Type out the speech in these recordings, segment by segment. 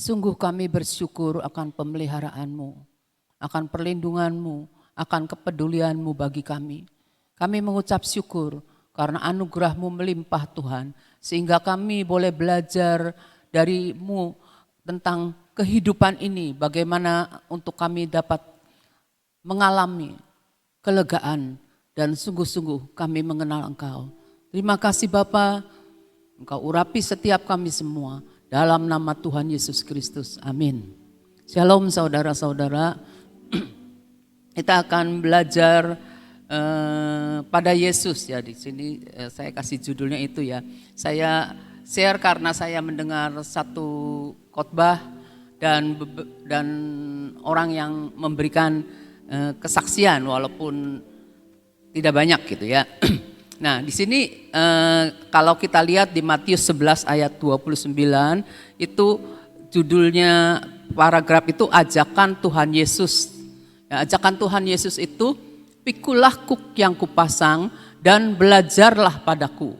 Sungguh kami bersyukur akan pemeliharaanmu, akan perlindunganmu, akan kepedulianmu bagi kami. Kami mengucap syukur karena anugerahmu melimpah Tuhan, sehingga kami boleh belajar darimu tentang kehidupan ini, bagaimana untuk kami dapat mengalami kelegaan dan sungguh-sungguh kami mengenal Engkau. Terima kasih Bapa, Engkau urapi setiap kami semua dalam nama Tuhan Yesus Kristus. Amin. Shalom saudara-saudara. Kita akan belajar pada Yesus ya. Di sini saya kasih judulnya itu ya. Saya share karena saya mendengar satu khotbah dan orang yang memberikan kesaksian walaupun tidak banyak gitu ya. Nah di sini kalau kita lihat di Matius 11 ayat 29 itu judulnya paragraf itu ajakan Tuhan Yesus. Ya, ajakan Tuhan Yesus itu pikulah kuk yang kupasang dan belajarlah padaku.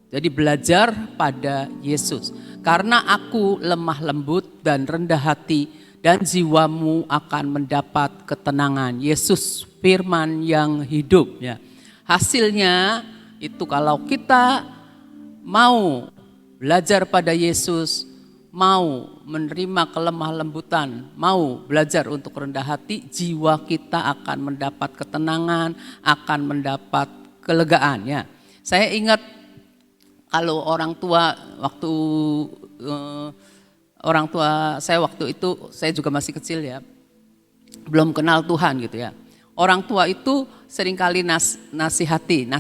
Jadi belajar pada Yesus. Karena aku lemah lembut dan rendah hati dan jiwamu akan mendapat ketenangan. Yesus firman yang hidup ya. Hasilnya itu kalau kita mau belajar pada Yesus, mau menerima kelemah lembutan, mau belajar untuk rendah hati, jiwa kita akan mendapat ketenangan, akan mendapat kelegaan ya. Saya ingat kalau orang tua saya waktu itu saya juga masih kecil ya, belum kenal Tuhan gitu ya. Orang tua itu seringkali nasihatinya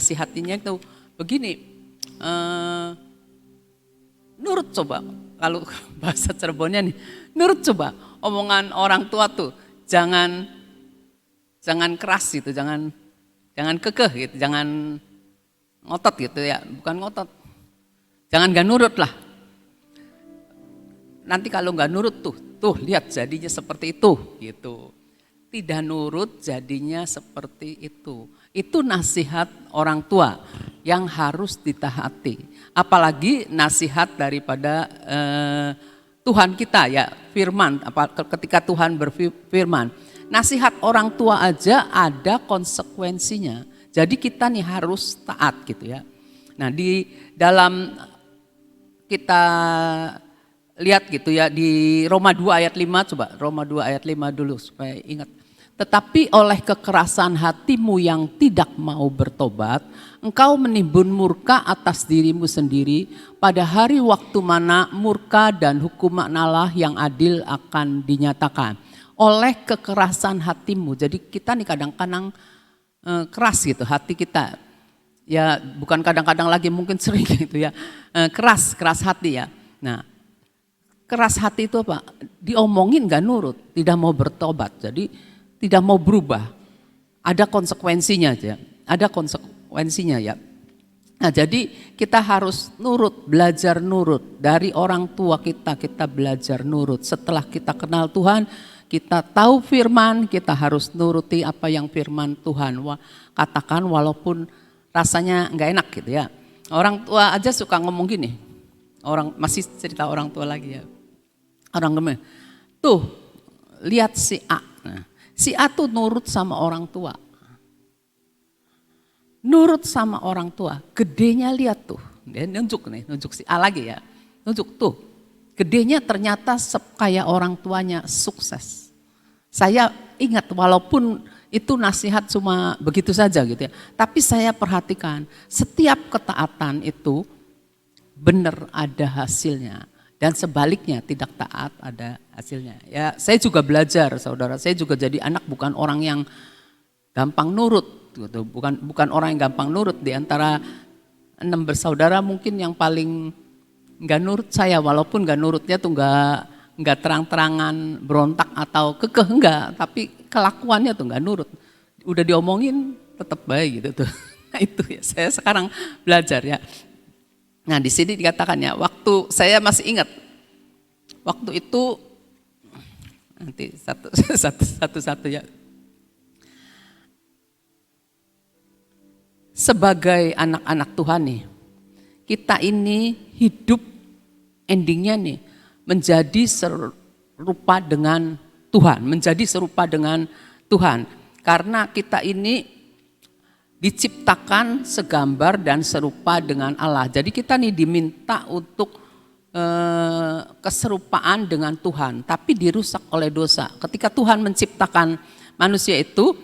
itu begini, nurut coba, kalau bahasa Cirebonnya nih, nurut coba omongan orang tua tuh, jangan keras gitu, jangan kekeh gitu, jangan ngotot gitu ya, bukan ngotot, jangan gak nurut lah. Nanti kalau gak nurut tuh lihat jadinya seperti itu gitu. Tidak nurut jadinya seperti itu. Itu nasihat orang tua yang harus ditaati. Apalagi nasihat daripada Tuhan kita ya, firman. Ketika Tuhan berfirman, nasihat orang tua aja ada konsekuensinya. Jadi kita nih harus taat gitu ya. Nah di dalam kita lihat gitu ya di Roma 2 ayat 5, coba Roma 2 ayat 5 dulu supaya ingat. Tetapi oleh kekerasan hatimu yang tidak mau bertobat, engkau menimbun murka atas dirimu sendiri pada hari waktu mana murka dan hukuman Allah yang adil akan dinyatakan. Oleh kekerasan hatimu, jadi kita nih kadang-kadang keras gitu hati kita. Ya bukan kadang-kadang lagi, mungkin sering gitu ya, keras hati ya. Nah keras hati itu apa? Diomongin gak nurut, tidak mau bertobat, jadi tidak mau berubah. Ada konsekuensinya aja, ada konsekuensinya ya. Nah jadi kita harus nurut, belajar nurut. Dari orang tua kita belajar nurut. Setelah kita kenal Tuhan, kita tahu firman, kita harus nuruti apa yang firman Tuhan katakan walaupun rasanya gak enak gitu ya. Orang tua aja suka ngomong gini, masih cerita orang tua lagi ya. Orang ngomong, tuh lihat si A. Nah, si A tuh nurut sama orang tua. Nurut sama orang tua, gedenya lihat tuh. Dia nunjuk si A lagi ya. Nunjuk tuh, gedenya ternyata kayak orang tuanya sukses. Saya ingat walaupun itu nasihat cuma begitu saja gitu ya. Tapi saya perhatikan setiap ketaatan itu benar ada hasilnya. Dan sebaliknya tidak taat ada hasilnya. Ya, saya juga belajar, saudara. Saya juga jadi anak bukan orang yang gampang nurut, gitu. Bukan orang yang gampang nurut. Di antara 6 bersaudara mungkin yang paling nggak nurut saya, walaupun nggak nurutnya tuh nggak terang-terangan berontak atau kekeh enggak, tapi kelakuannya tuh nggak nurut. Udah diomongin tetap baik gitu tuh. Nah, itu ya saya sekarang belajar ya. Nah di sini dikatakan ya, waktu saya masih ingat, waktu itu nanti satu ya. Sebagai anak-anak Tuhan nih, kita ini hidup endingnya nih menjadi serupa dengan Tuhan, menjadi serupa dengan Tuhan. Karena kita ini diciptakan segambar dan serupa dengan Allah. Jadi kita nih diminta untuk keserupaan dengan Tuhan, tapi dirusak oleh dosa. Ketika Tuhan menciptakan manusia itu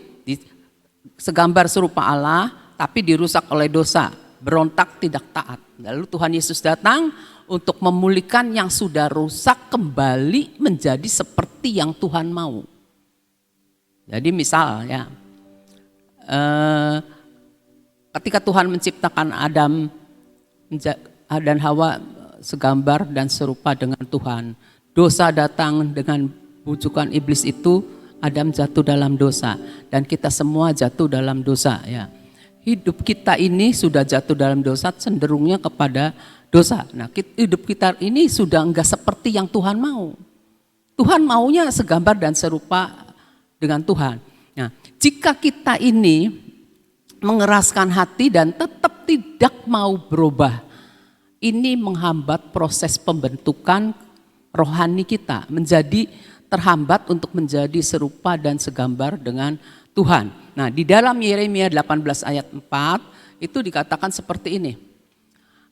segambar serupa Allah, tapi dirusak oleh dosa, berontak tidak taat. Lalu Tuhan Yesus datang untuk memulihkan yang sudah rusak kembali menjadi seperti yang Tuhan mau. Jadi misal ya, ketika Tuhan menciptakan Adam dan Hawa segambar dan serupa dengan Tuhan, dosa datang dengan bujukan iblis itu, Adam jatuh dalam dosa dan kita semua jatuh dalam dosa ya. Hidup kita ini sudah jatuh dalam dosa, cenderungnya kepada dosa. Nah, hidup kita ini sudah enggak seperti yang Tuhan mau. Tuhan maunya segambar dan serupa dengan Tuhan. Nah, jika kita ini mengeraskan hati dan tetap tidak mau berubah, ini menghambat proses pembentukan rohani kita, menjadi terhambat untuk menjadi serupa dan segambar dengan Tuhan. Nah, di dalam Yeremia 18 ayat 4 itu dikatakan seperti ini.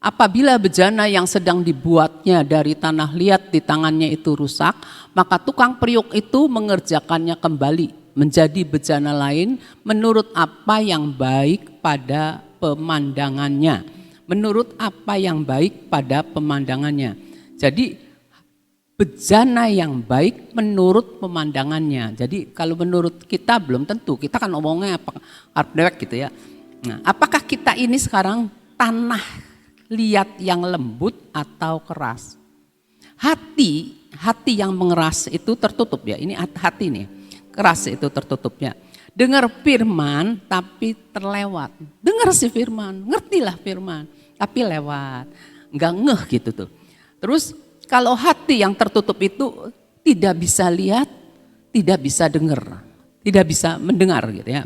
Apabila bejana yang sedang dibuatnya dari tanah liat di tangannya itu rusak, maka tukang periuk itu mengerjakannya kembali menjadi bejana lain menurut apa yang baik pada pemandangannya. Menurut apa yang baik pada pemandangannya. Jadi bejana yang baik menurut pemandangannya. Jadi kalau menurut kita belum tentu, kita kan ngomongnya apa dewek gitu ya. Nah, apakah kita ini sekarang tanah liat yang lembut atau keras? Hati yang mengeras itu tertutup ya. Ini hati nih, keras itu tertutupnya. Dengar firman tapi terlewat. Dengar si firman, ngertilah firman, tapi lewat. Enggak ngeh gitu tuh. Terus kalau hati yang tertutup itu tidak bisa lihat, tidak bisa dengar, tidak bisa mendengar gitu ya.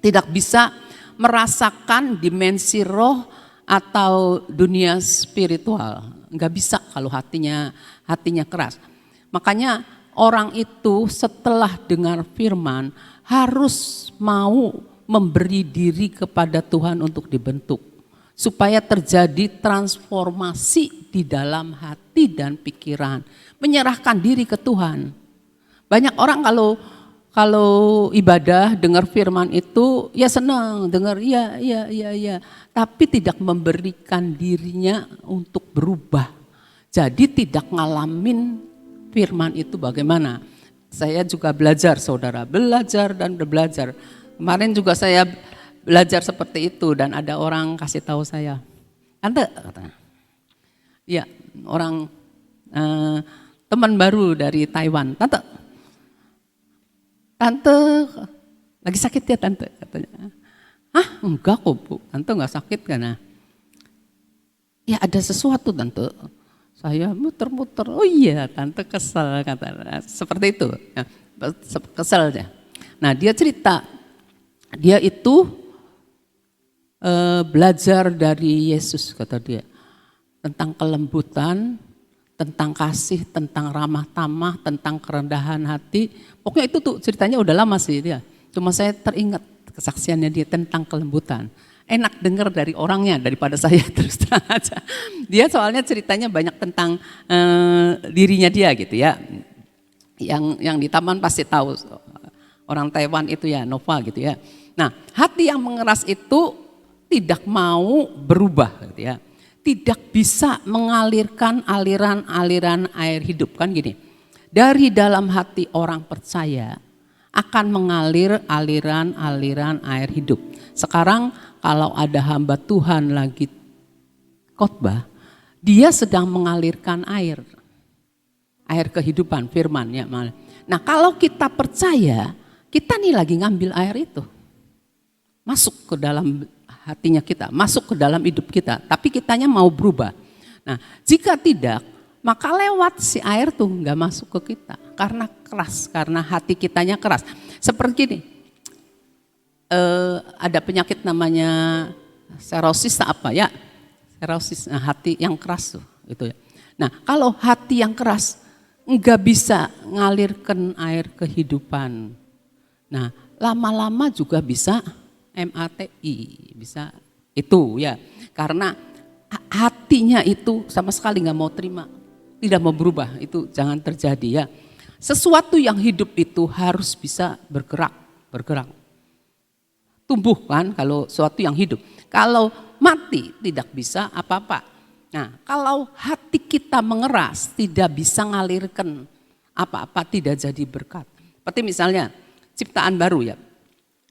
Tidak bisa merasakan dimensi roh atau dunia spiritual. Enggak bisa kalau hatinya keras. Makanya orang itu setelah dengar firman harus mau memberi diri kepada Tuhan untuk dibentuk. Supaya terjadi transformasi di dalam hati dan pikiran. Menyerahkan diri ke Tuhan. Banyak orang kalau ibadah dengar firman itu ya senang, dengar iya. Tapi tidak memberikan dirinya untuk berubah. Jadi tidak ngalamin firman itu bagaimana. Saya juga belajar saudara, belajar dan belajar. Kemarin juga saya belajar seperti itu dan ada orang kasih tahu saya, Tante katanya, ya orang teman baru dari Taiwan, Tante lagi sakit ya Tante katanya. Hah enggak kok Bu, Tante enggak sakit karena ya ada sesuatu Tante. Saya muter-muter, oh iya Tante kesel katanya, seperti itu, ya, kesel aja. Nah dia cerita, dia itu belajar dari Yesus kata dia tentang kelembutan, tentang kasih, tentang ramah tamah, tentang kerendahan hati. Pokoknya itu tuh ceritanya udah lama sih dia. Cuma saya teringat kesaksiannya dia tentang kelembutan. Enak dengar dari orangnya daripada saya terus terang aja. Dia soalnya ceritanya banyak tentang dirinya dia gitu ya. Yang di taman pasti tahu orang Taiwan itu ya Nova gitu ya. Nah hati yang mengeras itu tidak mau berubah gitu ya. Tidak bisa mengalirkan aliran-aliran air hidup kan gini. Dari dalam hati orang percaya akan mengalir aliran-aliran air hidup. Sekarang kalau ada hamba Tuhan lagi khotbah, dia sedang mengalirkan air kehidupan firman ya. Nah, kalau kita percaya, kita nih lagi ngambil air itu. Masuk ke dalam hatinya kita, masuk ke dalam hidup kita, tapi kitanya mau berubah. Nah, jika tidak, maka lewat si air tuh nggak masuk ke kita, karena keras, karena hati kitanya keras. Seperti ini, ada penyakit namanya serosis apa ya? Serosis, hati yang keras tuh, itu ya. Nah, kalau hati yang keras, enggak bisa ngalirkan air kehidupan. Nah, lama-lama juga bisa MATI, bisa itu ya. Karena hatinya itu sama sekali nggak mau terima, tidak mau berubah, itu jangan terjadi ya. Sesuatu yang hidup itu harus bisa bergerak. Tumbuh kan kalau sesuatu yang hidup. Kalau mati tidak bisa apa-apa. Nah, kalau hati kita mengeras tidak bisa ngalirkan apa-apa, tidak jadi berkat. Seperti misalnya ciptaan baru ya.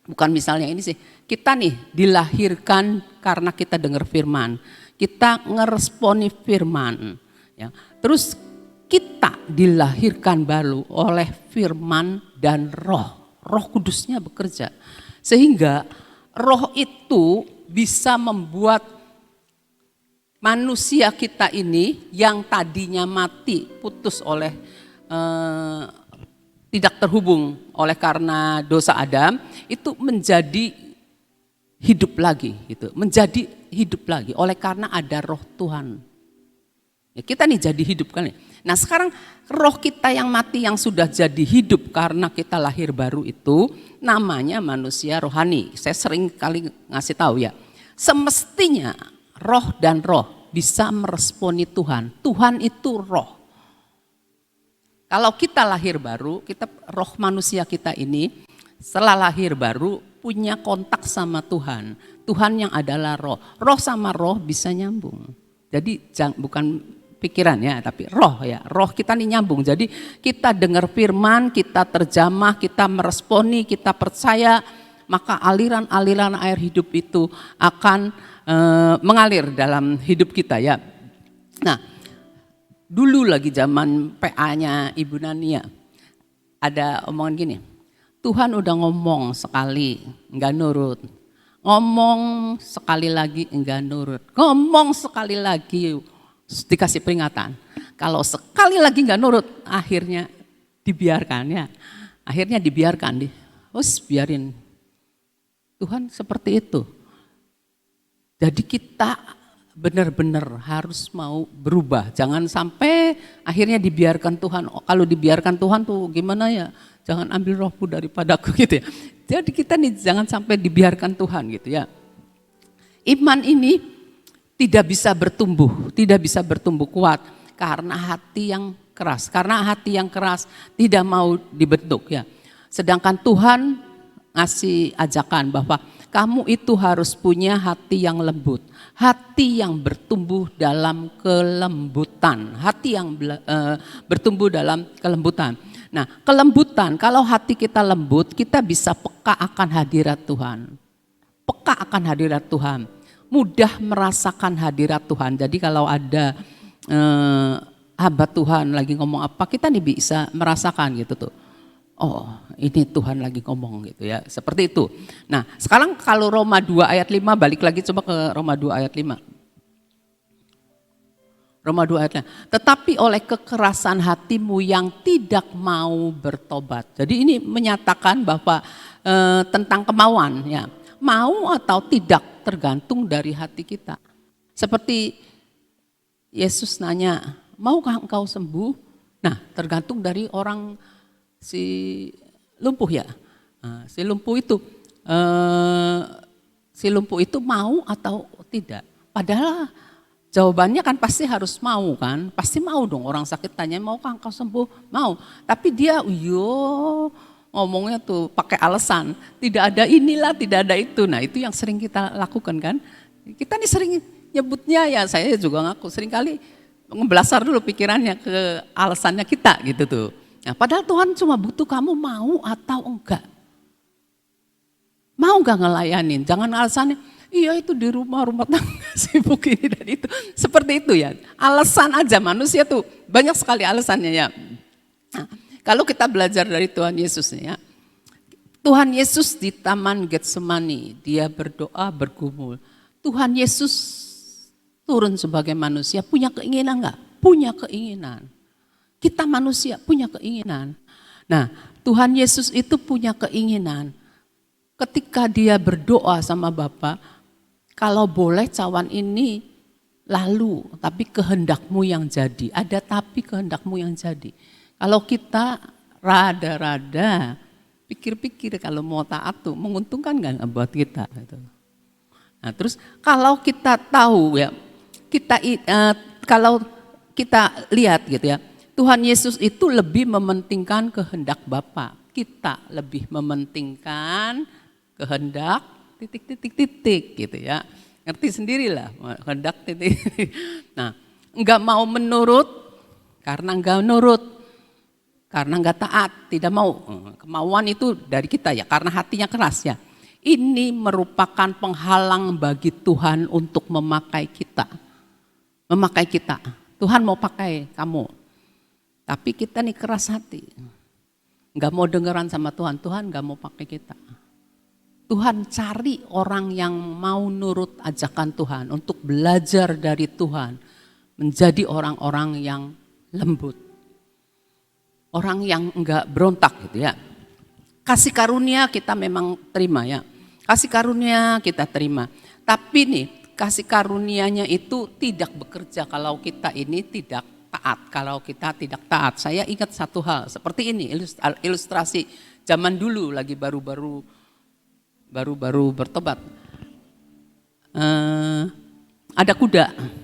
Bukan misalnya ini sih, kita nih dilahirkan karena kita dengar firman. Kita ngeresponi firman. Ya. Terus kita dilahirkan baru oleh firman dan roh. Roh kudusnya bekerja. Sehingga roh itu bisa membuat manusia kita ini yang tadinya mati, putus oleh tidak terhubung oleh karena dosa Adam, itu menjadi hidup lagi gitu. Menjadi hidup lagi oleh karena ada roh Tuhan. Ya, kita nih jadi hidup kan ya. Nah sekarang roh kita yang mati yang sudah jadi hidup karena kita lahir baru itu namanya manusia rohani. Saya sering kali ngasih tahu ya. Semestinya roh dan roh bisa meresponi Tuhan. Tuhan itu roh. Kalau kita lahir baru, roh manusia kita ini setelah lahir baru punya kontak sama Tuhan. Tuhan yang adalah roh. Roh sama roh bisa nyambung. Jadi bukan pikiran ya, tapi roh ya. Roh kita nih nyambung. Jadi kita dengar firman, kita terjamah, kita meresponi, kita percaya, maka aliran-aliran air hidup itu akan mengalir dalam hidup kita ya. Nah, dulu lagi zaman PA-nya Ibu Nania, ada omongan gini, Tuhan udah ngomong sekali, enggak nurut. Ngomong sekali lagi, enggak nurut. Ngomong sekali lagi, dikasih peringatan. Kalau sekali lagi enggak nurut, akhirnya dibiarkan ya. Akhirnya dibiarkan, biarin. Tuhan seperti itu. Jadi kita benar-benar harus mau berubah. Jangan sampai akhirnya dibiarkan Tuhan. Kalau dibiarkan Tuhan tuh gimana ya? Jangan ambil rohmu daripadaku gitu ya. Jadi kita nih jangan sampai dibiarkan Tuhan gitu ya. Iman ini tidak bisa bertumbuh kuat karena hati yang keras. Karena hati yang keras tidak mau dibentuk ya. Sedangkan Tuhan ngasih ajakan bahwa kamu itu harus punya hati yang lembut. Hati yang bertumbuh dalam kelembutan. Hati yang bertumbuh dalam kelembutan. Nah, kelembutan, kalau hati kita lembut, kita bisa peka akan hadirat Tuhan. Peka akan hadirat Tuhan. Mudah merasakan hadirat Tuhan. Jadi kalau ada hamba Tuhan lagi ngomong apa, kita nih bisa merasakan gitu tuh. Oh, ini Tuhan lagi ngomong gitu ya, seperti itu. Nah, sekarang kalau Roma 2 ayat 5, balik lagi coba ke Roma 2 ayat 5. Roma 2 ayat 5. Tetapi oleh kekerasan hatimu yang tidak mau bertobat. Jadi ini menyatakan bahwa tentang kemauan ya. Mau atau tidak tergantung dari hati kita. Seperti Yesus nanya, maukah engkau sembuh? Nah, tergantung dari orang si lumpuh ya, si lumpuh itu mau atau tidak. Padahal jawabannya kan pasti harus mau kan, pasti mau dong. Orang sakit tanya maukah engkau sembuh, mau. Tapi dia ngomongnya tuh pakai alasan, tidak ada inilah, tidak ada itu. Nah itu yang sering kita lakukan kan. Kita nih sering nyebutnya ya, saya juga ngaku seringkali ngebelasar dulu pikirannya ke alasannya kita gitu tuh. Nah, padahal Tuhan cuma butuh kamu mau atau enggak. Mau enggak ngelayanin, jangan alasannya, iya itu di rumah tangga sibuk ini dan itu. Seperti itu ya, alasan aja manusia tuh banyak sekali alasannya ya. Nah, kalau kita belajar dari Tuhan Yesus ya, Tuhan Yesus di Taman Getsemani, dia berdoa bergumul. Tuhan Yesus turun sebagai manusia, punya keinginan enggak? Punya keinginan. Kita manusia punya keinginan. Nah, Tuhan Yesus itu punya keinginan. Ketika dia berdoa sama Bapa, kalau boleh cawan ini lalu, tapi kehendakmu yang jadi. Ada tapi kehendakmu yang jadi. Kalau kita rada-rada pikir-pikir kalau mau taat tuh menguntungkan nggak buat kita gitu. Nah, terus kalau kita tahu ya, kalau kita lihat gitu ya, Tuhan Yesus itu lebih mementingkan kehendak Bapa. Kita lebih mementingkan kehendak titik gitu ya. Ngerti sendirilah kehendak titik. Nah, enggak mau menurut karena enggak nurut. Karena enggak taat, tidak mau. Kemauan itu dari kita ya, karena hatinya keras ya. Ini merupakan penghalang bagi Tuhan untuk memakai kita. Memakai kita. Tuhan mau pakai kamu. Tapi kita nih keras hati. Enggak mau dengeran sama Tuhan, Tuhan enggak mau pakai kita. Tuhan cari orang yang mau nurut ajakan Tuhan untuk belajar dari Tuhan. Menjadi orang-orang yang lembut. Orang yang enggak berontak gitu ya. Kasih karunia kita memang terima ya. Kasih karunia kita terima. Tapi nih kasih karunianya itu tidak bekerja kalau kita ini tidak taat. Kalau kita tidak taat. Saya ingat satu hal seperti ini ilustrasi zaman dulu lagi baru-baru bertobat. Ada kuda.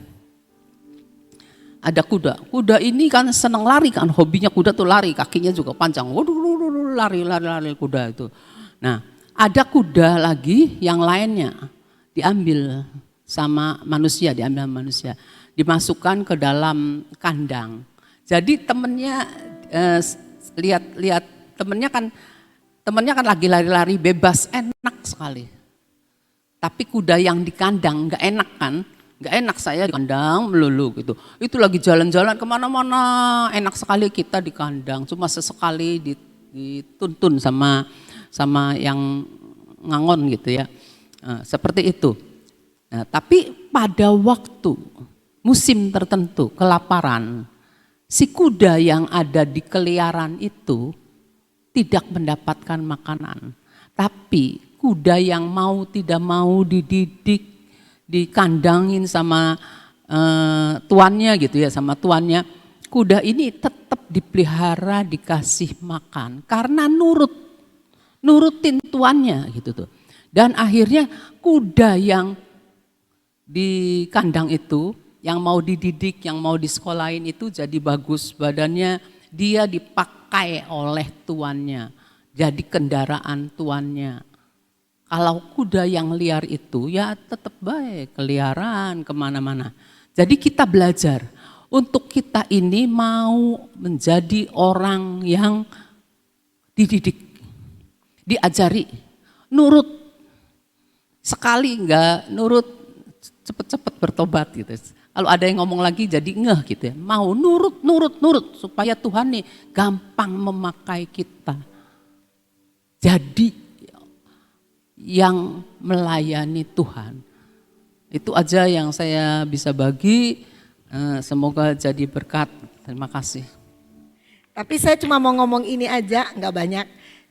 Ada kuda ini kan senang lari kan, hobinya kuda tuh lari, kakinya juga panjang, waduh lari kuda itu. Nah ada kuda lagi yang lainnya diambil sama manusia, dimasukkan ke dalam kandang. Jadi temennya lihat temennya kan lagi lari-lari bebas, enak sekali. Tapi kuda yang di kandang nggak enak kan. Gak enak saya di kandang melulu gitu. Itu lagi jalan-jalan kemana-mana, enak sekali kita di kandang. Cuma sesekali dituntun sama yang ngangon gitu ya. Seperti itu. Nah, tapi pada waktu musim tertentu kelaparan, si kuda yang ada di keliaran itu tidak mendapatkan makanan. Tapi kuda yang tidak mau dididik, dikandangin sama tuannya gitu ya, sama tuannya, kuda ini tetap dipelihara, dikasih makan karena nurutin tuannya gitu tuh. Dan akhirnya kuda yang di kandang itu, yang mau dididik, yang mau disekolahin itu jadi bagus badannya, dia dipakai oleh tuannya, jadi kendaraan tuannya. Kalau kuda yang liar itu ya tetap baik, keliaran kemana-mana. Jadi kita belajar untuk kita ini mau menjadi orang yang dididik, diajari, nurut. Sekali enggak nurut, cepet-cepet bertobat gitu. Kalau ada yang ngomong lagi jadi ngeh gitu ya. Mau nurut supaya Tuhan nih gampang memakai kita. Jadi yang melayani Tuhan. Itu aja yang saya bisa bagi, semoga jadi berkat. Terima kasih. Tapi saya cuma mau ngomong ini aja, enggak banyak.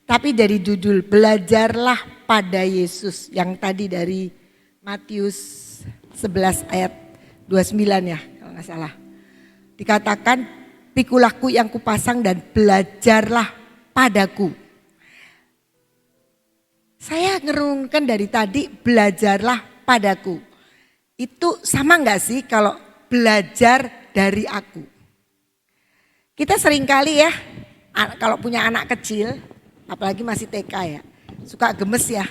Tapi dari judul belajarlah pada Yesus yang tadi dari Matius 11 ayat 29 ya kalau nggak salah. Dikatakan pikulah-Ku yang kupasang dan belajarlah padaku. Saya ngerungkan dari tadi belajarlah padaku. Itu sama enggak sih kalau belajar dari aku? Kita seringkali ya kalau punya anak kecil, apalagi masih TK ya, suka gemes ya.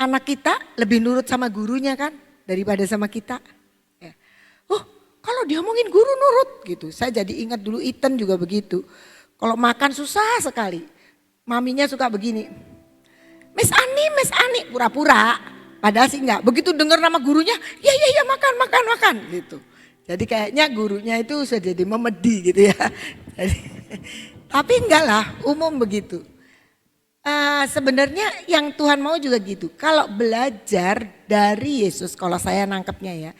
Anak kita lebih nurut sama gurunya kan daripada sama kita. Ya. Oh kalau diomongin guru nurut gitu. Saya jadi ingat dulu Ethan juga begitu. Kalau makan susah sekali. Maminya suka begini. Miss Ani, pura-pura. Padahal sih enggak. Begitu dengar nama gurunya, ya makan gitu. Jadi kayaknya gurunya itu sudah jadi memedi gitu ya. Tapi enggak lah, umum begitu. Sebenarnya yang Tuhan mau juga gitu. Kalau belajar dari Yesus, kalau saya nangkepnya ya,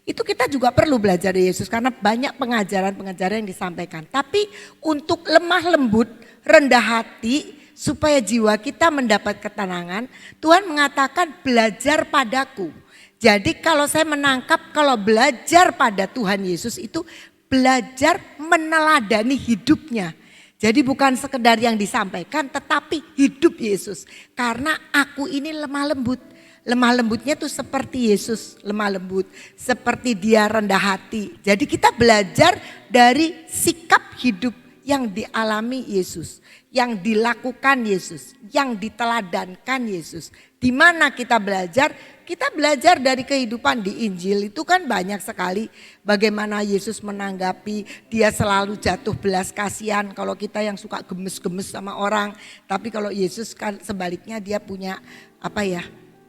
itu kita juga perlu belajar dari Yesus karena banyak pengajaran-pengajaran yang disampaikan. Tapi untuk lemah lembut, rendah hati, supaya jiwa kita mendapat ketenangan, Tuhan mengatakan belajar padaku. Jadi kalau saya menangkap kalau belajar pada Tuhan Yesus itu belajar meneladani hidupnya. Jadi bukan sekedar yang disampaikan tetapi hidup Yesus. Karena aku ini lemah lembut. Lemah lembutnya tuh seperti Yesus lemah lembut. Seperti dia rendah hati. Jadi kita belajar dari sikap hidup yang dialami Yesus. Yang dilakukan Yesus. Yang diteladankan Yesus. Di mana kita belajar? Kita belajar dari kehidupan di Injil itu kan banyak sekali bagaimana Yesus menanggapi, dia selalu jatuh belas kasihan kalau kita yang suka gemes-gemes sama orang. Tapi kalau Yesus kan sebaliknya dia punya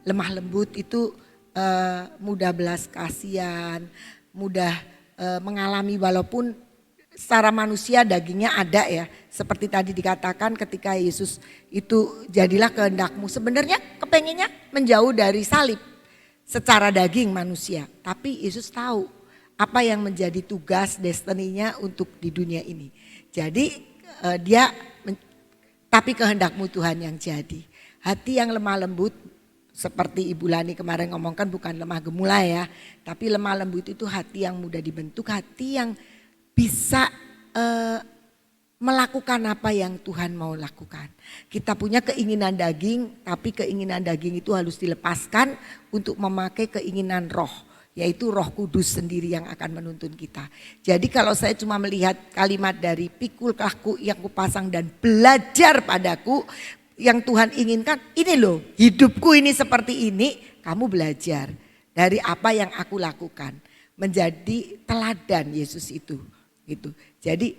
lemah lembut itu mudah belas kasihan, mudah mengalami walaupun secara manusia dagingnya ada ya. Seperti tadi dikatakan ketika Yesus itu jadilah kehendakmu. Sebenarnya kepengennya menjauh dari salib secara daging manusia. Tapi Yesus tahu apa yang menjadi tugas destininya untuk di dunia ini. Jadi tapi kehendakmu Tuhan yang jadi. Hati yang lemah lembut seperti Ibu Lani kemarin ngomongkan bukan lemah gemulai ya. Tapi lemah lembut itu hati yang mudah dibentuk, hati yang bisa melakukan apa yang Tuhan mau lakukan. Kita punya keinginan daging, tapi keinginan daging itu harus dilepaskan untuk memakai keinginan roh, yaitu Roh Kudus sendiri yang akan menuntun kita. Jadi kalau saya cuma melihat kalimat dari pikul kahku yang kupasang dan belajar padaku, yang Tuhan inginkan ini loh, hidupku ini seperti ini, kamu belajar dari apa yang aku lakukan. Menjadi teladan Yesus itu. Gitu. Jadi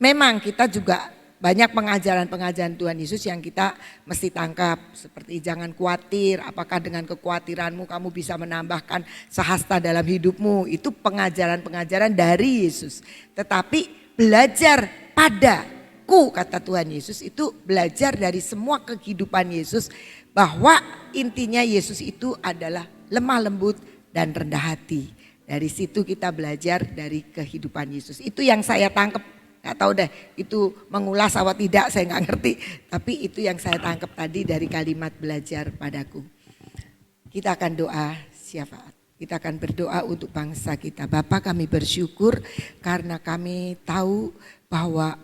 memang kita juga banyak pengajaran-pengajaran Tuhan Yesus yang kita mesti tangkap. Seperti jangan khawatir, apakah dengan kekhawatiranmu kamu bisa menambahkan sehasta dalam hidupmu. Itu pengajaran-pengajaran dari Yesus. Tetapi belajar padaku kata Tuhan Yesus itu belajar dari semua kehidupan Yesus. Bahwa intinya Yesus itu adalah lemah lembut dan rendah hati. Dari situ kita belajar dari kehidupan Yesus. Itu yang saya tangkap. Gak tahu deh itu mengulas atau tidak saya gak ngerti. Tapi itu yang saya tangkap tadi dari kalimat belajar padaku. Kita akan doa syafaat. Kita akan berdoa untuk bangsa kita. Bapa kami bersyukur karena kami tahu bahwa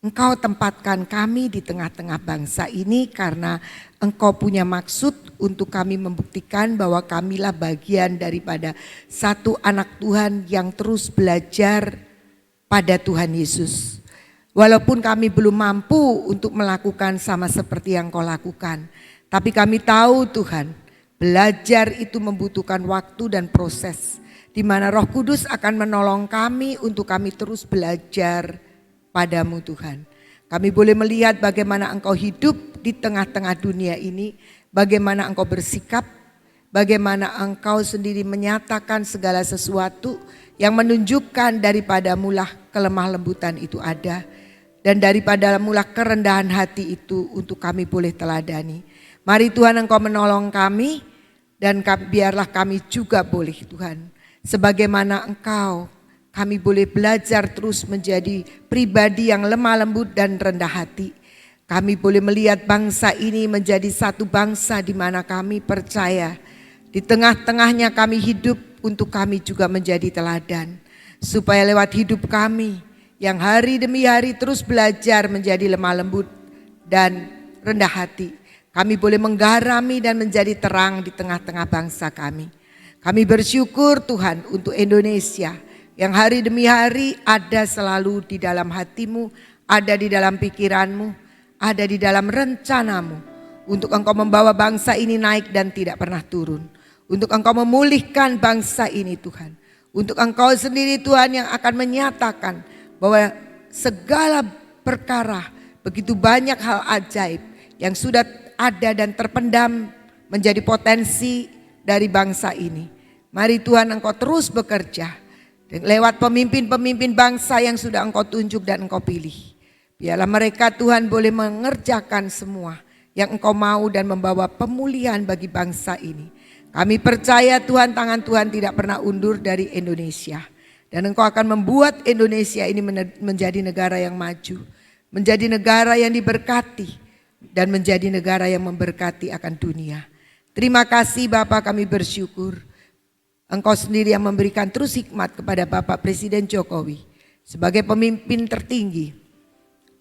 Engkau tempatkan kami di tengah-tengah bangsa ini karena Engkau punya maksud untuk kami membuktikan bahwa kamilah bagian daripada satu anak Tuhan yang terus belajar pada Tuhan Yesus. Walaupun kami belum mampu untuk melakukan sama seperti yang Kau lakukan. Tapi kami tahu Tuhan, belajar itu membutuhkan waktu dan proses. Di mana Roh Kudus akan menolong kami untuk kami terus belajar padamu Tuhan. Kami boleh melihat bagaimana Engkau hidup di tengah-tengah dunia ini. Bagaimana Engkau bersikap. Bagaimana Engkau sendiri menyatakan segala sesuatu yang menunjukkan daripadamulah kelemah lembutan itu ada. Dan daripadamulah kerendahan hati itu untuk kami boleh teladani. Mari Tuhan Engkau menolong kami dan biarlah kami juga boleh Tuhan. Sebagaimana Engkau kami boleh belajar terus menjadi pribadi yang lemah lembut dan rendah hati. Kami boleh melihat bangsa ini menjadi satu bangsa di mana kami percaya. Di tengah-tengahnya kami hidup untuk kami juga menjadi teladan. Supaya lewat hidup kami yang hari demi hari terus belajar menjadi lemah lembut dan rendah hati. Kami boleh menggarami dan menjadi terang di tengah-tengah bangsa kami. Kami bersyukur Tuhan untuk Indonesia. Yang hari demi hari ada selalu di dalam hatimu, ada di dalam pikiranmu, ada di dalam rencanamu. Untuk Engkau membawa bangsa ini naik dan tidak pernah turun. Untuk Engkau memulihkan bangsa ini Tuhan. Untuk Engkau sendiri Tuhan yang akan menyatakan bahwa segala perkara begitu banyak hal ajaib yang sudah ada dan terpendam menjadi potensi dari bangsa ini. Mari Tuhan Engkau terus bekerja. Lewat pemimpin-pemimpin bangsa yang sudah Engkau tunjuk dan Engkau pilih. Biarlah mereka Tuhan boleh mengerjakan semua yang Engkau mau dan membawa pemulihan bagi bangsa ini. Kami percaya Tuhan, tangan Tuhan tidak pernah undur dari Indonesia. Dan Engkau akan membuat Indonesia ini menjadi negara yang maju. Menjadi negara yang diberkati. Dan menjadi negara yang memberkati akan dunia. Terima kasih Bapak, kami bersyukur. Engkau sendiri yang memberikan terus hikmat kepada Bapak Presiden Jokowi sebagai pemimpin tertinggi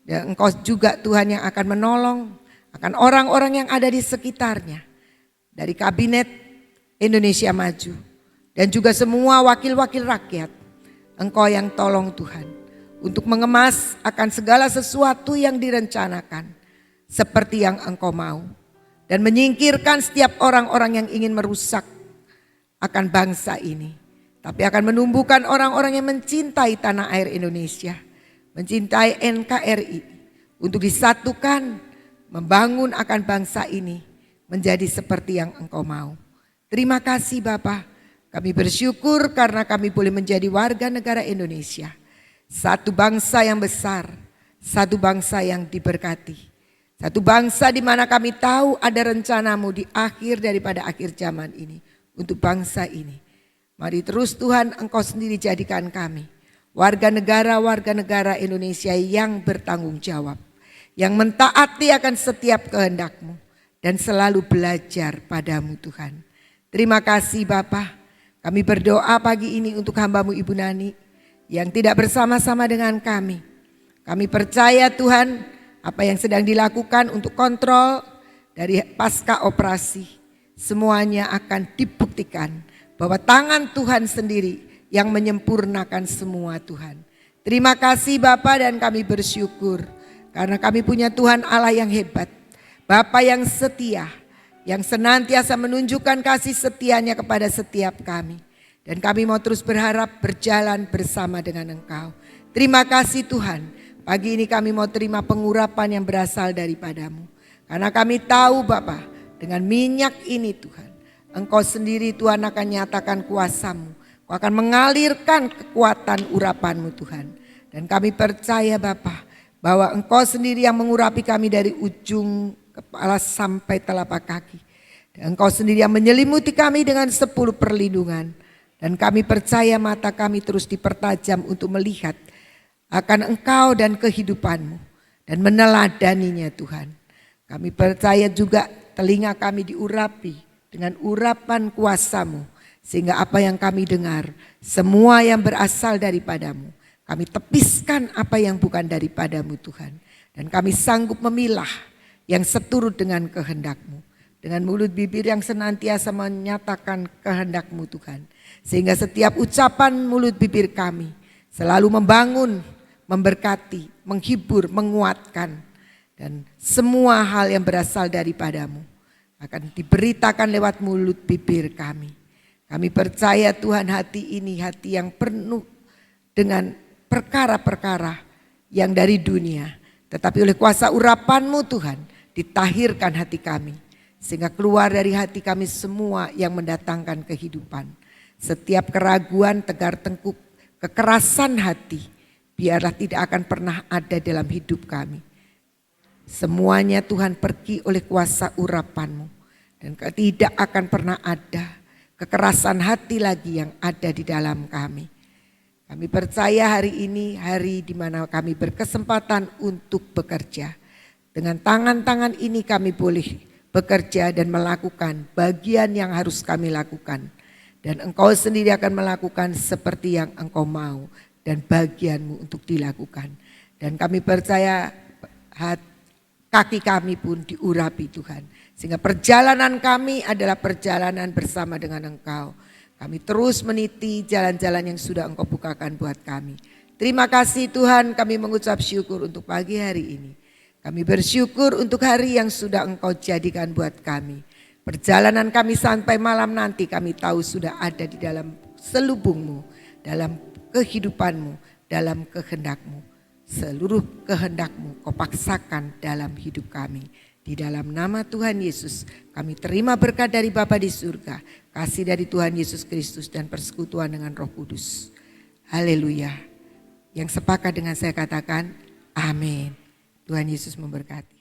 Dan Engkau juga Tuhan yang akan menolong akan orang-orang yang ada di sekitarnya. Dari Kabinet Indonesia Maju dan juga semua wakil-wakil rakyat. Engkau yang tolong Tuhan untuk mengemas akan segala sesuatu yang direncanakan seperti yang Engkau mau. Dan menyingkirkan setiap orang-orang yang ingin merusak akan bangsa ini. Tapi akan menumbuhkan orang-orang yang mencintai tanah air Indonesia. Mencintai NKRI untuk disatukan, membangun akan bangsa ini menjadi seperti yang Engkau mau. Terima kasih Bapa, kami bersyukur karena kami boleh menjadi warga negara Indonesia. Satu bangsa yang besar, satu bangsa yang diberkati. Satu bangsa di mana kami tahu ada rencana-Mu di akhir daripada akhir zaman ini. Untuk bangsa ini. Mari terus Tuhan Engkau sendiri jadikan kami warga negara Indonesia yang bertanggung jawab, yang mentaati akan setiap kehendak-Mu dan selalu belajar pada-Mu Tuhan. Terima kasih Bapa, kami berdoa pagi ini untuk hamba-Mu Ibu Nani yang tidak bersama-sama dengan kami. Kami percaya Tuhan apa yang sedang dilakukan untuk kontrol dari pasca operasi semuanya akan dibuktikan bahwa tangan Tuhan sendiri yang menyempurnakan semua Tuhan. Terima kasih Bapa dan kami bersyukur karena kami punya Tuhan Allah yang hebat. Bapa yang setia, yang senantiasa menunjukkan kasih setianya kepada setiap kami. Dan kami mau terus berharap berjalan bersama dengan Engkau. Terima kasih Tuhan, pagi ini kami mau terima pengurapan yang berasal daripada-Mu. Karena kami tahu Bapa, dengan minyak ini Tuhan, Engkau sendiri Tuhan akan nyatakan kuasa-Mu. Kau akan mengalirkan kekuatan urapan-Mu Tuhan. Dan kami percaya Bapa bahwa Engkau sendiri yang mengurapi kami dari ujung kepala sampai telapak kaki. Dan Engkau sendiri yang menyelimuti kami dengan 10 perlindungan. Dan kami percaya mata kami terus dipertajam untuk melihat akan Engkau dan kehidupan-Mu. Dan meneladaninya Tuhan. Kami percaya juga telinga kami diurapi dengan urapan kuasa-Mu. Sehingga apa yang kami dengar, semua yang berasal daripada-Mu. Kami tepiskan apa yang bukan daripada-Mu Tuhan. Dan kami sanggup memilah yang seturut dengan kehendak-Mu. Dengan mulut bibir yang senantiasa menyatakan kehendak-Mu Tuhan. Sehingga setiap ucapan mulut bibir kami selalu membangun, memberkati, menghibur, menguatkan. Dan semua hal yang berasal daripada-Mu akan diberitakan lewat mulut bibir kami. Kami percaya Tuhan hati ini hati yang penuh dengan perkara-perkara yang dari dunia. Tetapi oleh kuasa urapan-Mu Tuhan ditahirkan hati kami. Sehingga keluar dari hati kami semua yang mendatangkan kehidupan. Setiap keraguan, tegar tengkuk, kekerasan hati biarlah tidak akan pernah ada dalam hidup kami. Semuanya Tuhan pergi oleh kuasa urapan-Mu. Dan tidak akan pernah ada kekerasan hati lagi yang ada di dalam kami. Kami percaya hari ini hari di mana kami berkesempatan untuk bekerja. Dengan tangan-tangan ini kami boleh bekerja dan melakukan bagian yang harus kami lakukan. Dan Engkau sendiri akan melakukan seperti yang Engkau mau dan bagian-Mu untuk dilakukan. Dan kami percaya kaki kami pun diurapi Tuhan. Sehingga perjalanan kami adalah perjalanan bersama dengan Engkau. Kami terus meniti jalan-jalan yang sudah Engkau bukakan buat kami. Terima kasih Tuhan, kami mengucap syukur untuk pagi hari ini. Kami bersyukur untuk hari yang sudah Engkau jadikan buat kami. Perjalanan kami sampai malam nanti kami tahu sudah ada di dalam selubung-Mu, dalam kehidupan-Mu, dalam kehendak-Mu. Seluruh kehendak-Mu Kau paksakan dalam hidup kami. Di dalam nama Tuhan Yesus kami terima berkat dari Bapa di surga, kasih dari Tuhan Yesus Kristus dan persekutuan dengan Roh Kudus. Haleluya. Yang sepakat dengan saya katakan amin. Tuhan Yesus memberkati.